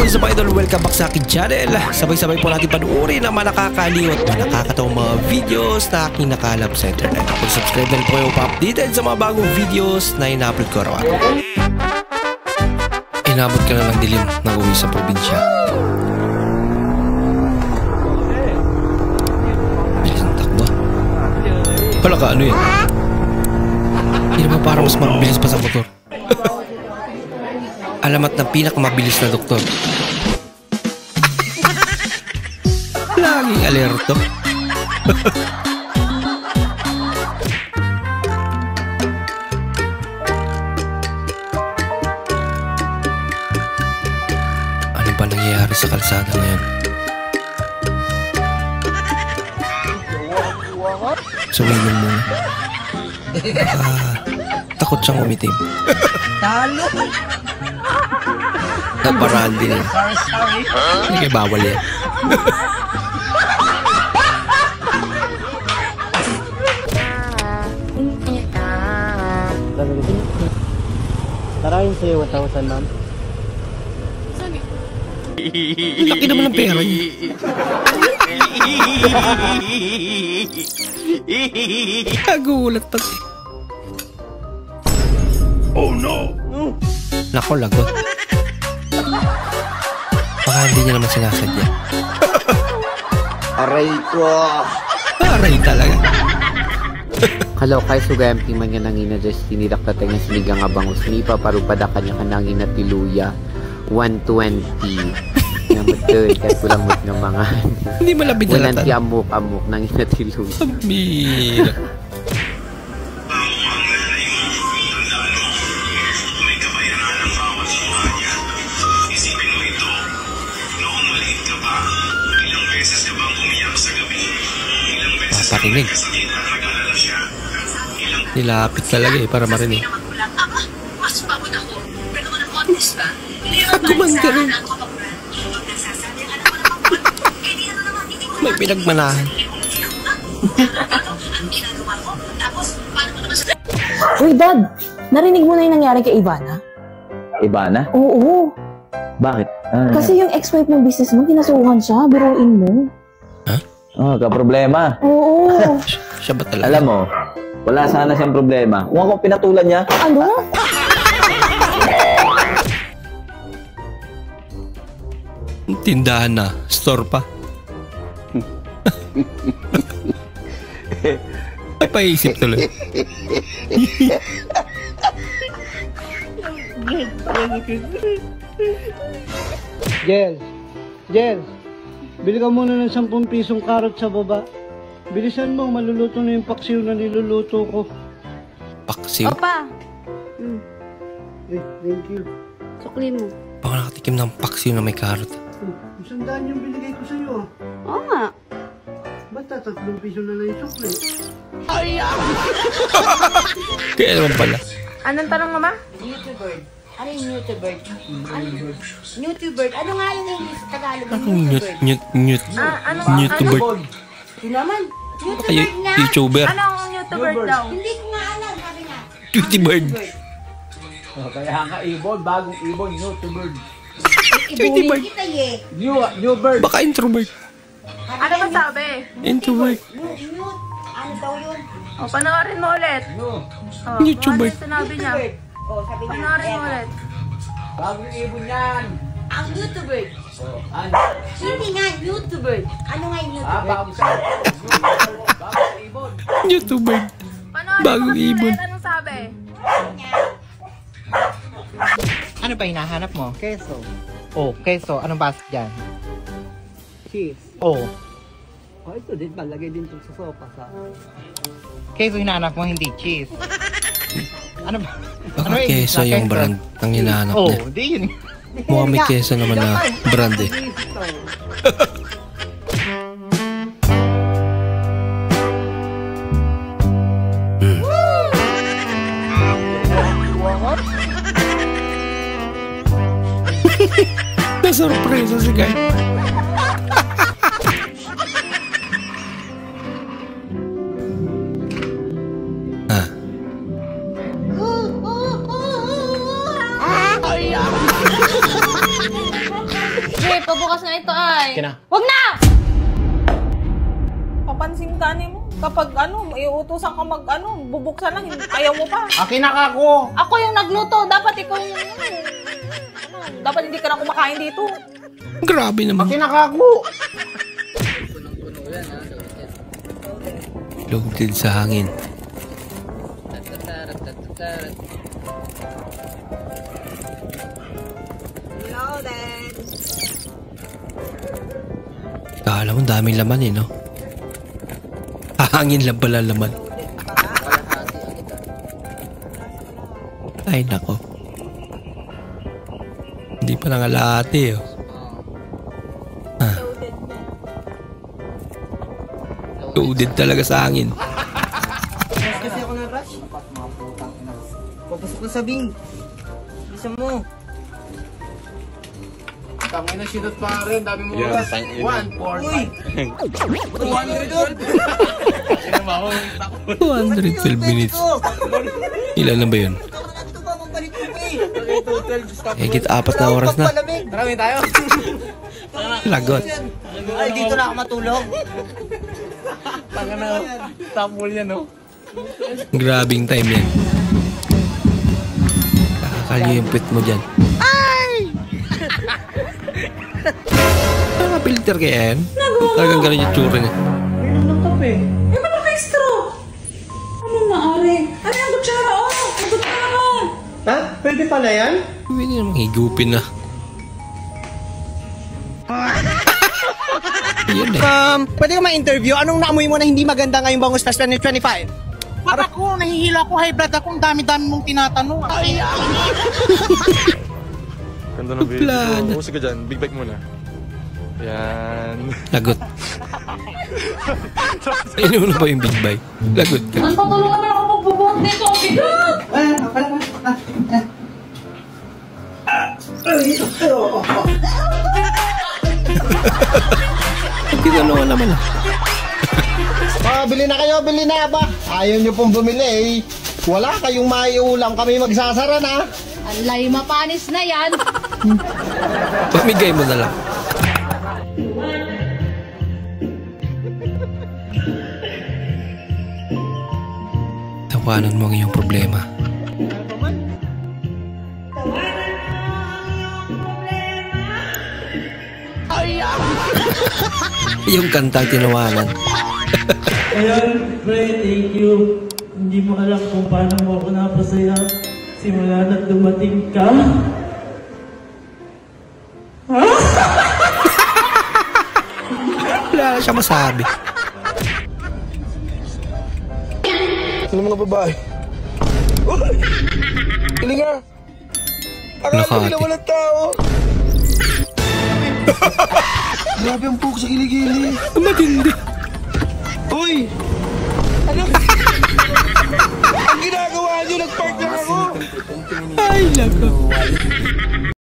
What's up idol? Welcome back sa aking channel. Sabay-sabay po natin panuorin ang mga nakakaliw at mga nakakatawang mga videos na aking nakalap sa internet. Kung subscribe na rin po kayo pa-updated sa mga bagong videos na ina-upload ko araw-araw. Inabot ka na ng dilim na uwi sa probinsya. Bilis ang takbo. Wala ka, ano yun? Hindi naman parang mas mabilis pa sa motor. Alamat ng pinakamabilis na doktor. Laging alerto. Ano ba nangyayari sa kalsada ngayon? Sumilong muna. Takot siyang umitim. Talo! Nagparaan din eh. Hindi kayo bawal yan. Tarayin sa'yo 1,000, ma'am. Laki naman ng pera niya. Nagulat pa siya. Oh no! Nako, lagot. Baka hindi niya naman sinasadya. Aray ko! Aray talaga. Kalau kay sugayamping man nga nangina just tinidaktatay nga sinigang nga bangus ni paparupada kanya kanangin na tiluya 120. Nga betul kahit kulang mo't nga mga Hindi malapit na latan. 1 amok nangin na tiluya. Amira. Paparinig. Nilapit talaga eh para marinig. Gumanda rin. May pinagmanahan. Uy, Dad! Narinig mo na yung nangyari kay Ivana? Ivana? Oo. Bakit? Kasi yung ex-wife ng business mo, kinasuhan siya, biruin mo. Oh, ka-problema. Oo. Siya ba talaga? Alam mo, wala sana siyang problema. Kung ako pinatulan niya. Ano? Tindahan na. Store pa. Ay, paisip tuloy. Jel, bili ka muna ng 10 pisong karot sa baba. Bilisan mo, maluluto na yung paksiw na niluluto ko. Paksiw? Opa! Thank you. Sukli mo. Baka nakatikim ng paksiw na may karot. 100 yung binigay ko sa'yo. Oo nga. Ba't 3 piso na lang yung sukli? Kaya naman pala. Anong tanong, Mama? YouTuber. Ano yung YouTuber? YouTuber. Ano nga yung English sa Tagalog? YouTuber. Di naman. Ay, YouTuber na. YouTuber. Anong YouTuber daw? Hindi ko nga alam. Sabi nga. Tweety Bird. Kaya nga ibon, bagong ibon, YouTuber. Tweety Bird. Kita eh. New bird. Baka introvert. Ano ba sabi? Introvert. Mute. Ano daw yun? O, panoorin mo ulit. O, YouTuber. ano sinabi niya? Oh, sabi nga. Panoorin mo ulit. Bagong ibon yan. Ang YouTuber. Ano? Hindi nga, YouTuber. Ano nga yung YouTuber? Bagong ibon. YouTuber. Panoorin Bagong mo kasi ibon. ulit. Anong sabi? Ano ba hinahanap mo? Keso. Oh, keso. Anong basa dyan? Cheese. Oh. Oh, ito din, palagay din ito sa sopa sa... Keso hinahanap mo, hindi cheese. Ano ba? Baka Ano yung keso English na yung keso? brand ang hinahanap Oh, niya. di yun. Mukhang may keso naman na brand eh. Nasurpresa si Guy. Babe, pabukas nga ito ay. Kina. Wag na! Papansin ka mo. Kapag iuutosan ka bubuksan lang, ayaw mo pa. Akin na kako. Ako yung nagluto. Dapat ikaw yung dapat hindi ka na kumakain dito. Grabe naman. Akin na kako. Loaded sa hangin. Kala mo daming laman no? Hangin lang pala laman. Ay nako. Hindi pa nangalahati Loaded talaga sa hangin. Kasi ako na-rush. Papasok na sa bing. Bisa mo. Tangin na sinot pa rin. Dami mo. 1, 4, 5. 212 minutes. Ilan na ba yun? Higit 4 na oras na. Marami tayo. Lagot. Ay, dito na ako matulog. Tanga na. Tapol yan, no? Grabing time yan. Kakalimpit mo dyan. Ay! Nakapilter kaya yan? Talagang ganun yung tsura niya. Ayun ng kape. Eh, ano ka straw? Ano na, Ari? Ano yung kutsara? Kutsara! Ha? Pwede pala yan? Pwede namang higupin na. Yan Pwede ko ma-interview? Anong naamoy mo na hindi maganda ngayong Bangus Fest 2025? Para ko, nahihilo ako, high blood ako, ang dami-dami mong tinatanong. Ay, ganda ng video. Uso ka dyan, big bike muna. Yan. Lagot. Inuuna ba yung big bike? Lagot ka. Ang patulungan na ako magbubuhat dito. Ang bigat! Ginalawa naman bili na kayo, bili na ba? Ayaw nyo pong bumili eh. Wala kayong maiulam, kami magsasara na. Alay, mapanis na yan. Pamigay mo na lang. Tawanan mo ang iyong problema. Yung kantang tinawanan. Ayan, Fred, thank you. Hindi mo alam kung paano mo ako napasaya. Simula na dumating ka. Wala na siya masabi. Ano mga babae? Kili nga! Nakati. Akala walang tao! Grabe ang poke sa kiligili. Matindi. Uy! Ano? Ang ginagawa nyo, nag-park lang ako! Ay, lako.